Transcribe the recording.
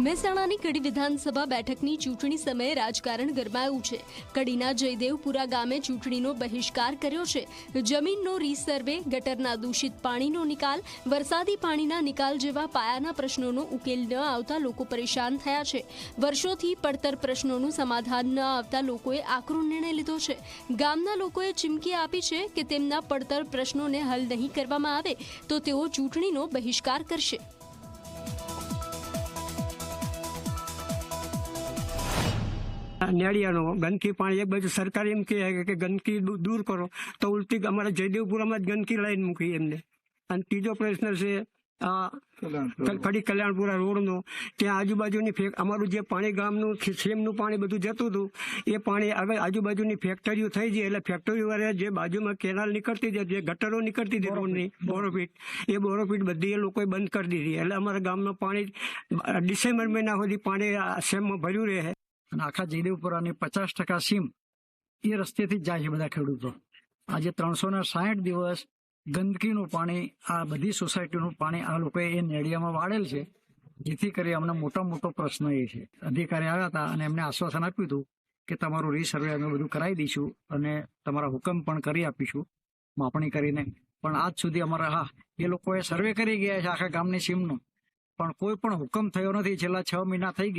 મહેસાણાની કડી વિધાનસભા બેઠકની ચૂંટણી સમયે રાજકારણ ગરમાયું છે। કડીના જયદેવપુરા ગામે ચૂંટણીનો બહિષ્કાર કર્યો છે। જમીનનો રીસર્વે, ગટરના દૂષિત પાણીનો નિકાલ, વરસાદી પાણીના નિકાલ જેવા પાયાના પ્રશ્નોનો ઉકેલ ન આવતા લોકો પરેશાન થયા છે। વર્ષોથી પડતર પ્રશ્નોનું સમાધાન ન આવતા લોકોએ આકરો નિર્ણય લીધો છે। ગામના લોકોએ ચીમકી આપી છે કે તેમના પડતર પ્રશ્નોને હલ નહીં કરવામાં આવે તો તેઓ ચૂંટણીનો બહિષ્કાર કરશે। નેડિયાનો ગંદકી પાણી એક બાજુ સરકાર એમ કહે કે ગંદકી દૂર કરો તો ઉલટી અમારા જયદેવપુરામાં જ ગંદકી લાઈન મૂકી એમને। અને ત્રીજો પ્રશ્ન છે કડી કલ્યાણપુરા રોડનો, ત્યાં આજુબાજુની અમારું જે પાણી ગામનું સેમનું પાણી બધું જતું હતું એ પાણી હવે આજુબાજુની ફેક્ટરીઓ થઈ ગઈ એટલે ફેક્ટરીઓ વાળા જે બાજુમાં કેનાલ નીકળતી હતી, જે ગટરો નીકળતી હતી રોડની બોરોફીટ, એ બોરોફીટ બધી એ લોકોએ બંધ કરી દીધી એટલે અમારા ગામનું પાણી ડિસેમ્બર મહિના સુધી પાણી સેમમાં ભર્યું રહે। અને આખા જયદેવપુરાની 50% સીમ એ રસ્તેથી જ જાય છે બધા ખેડૂતો। આજે 360 દિવસ ગંદકીનું પાણી, આ બધી સોસાયટીનું પાણી આ લોકોએ એ નેડિયામાં વાળેલ છે, જેથી કરી અમને મોટો પ્રશ્ન એ છે। અધિકારી આવ્યા હતા અને એમને આશ્વાસન આપ્યું હતું કે તમારું રીસર્વે અમે બધું કરાવી દઈશું અને તમારા હુકમ પણ કરી આપીશું માપણી કરીને, પણ આજ સુધી અમારા એ લોકોએ સર્વે કરી ગયા છે આખા ગામની સીમનું, પણ કોઈ પણ હુકમ થયો નથી। છેલ્લા 6 મહિના થઈ ગયા।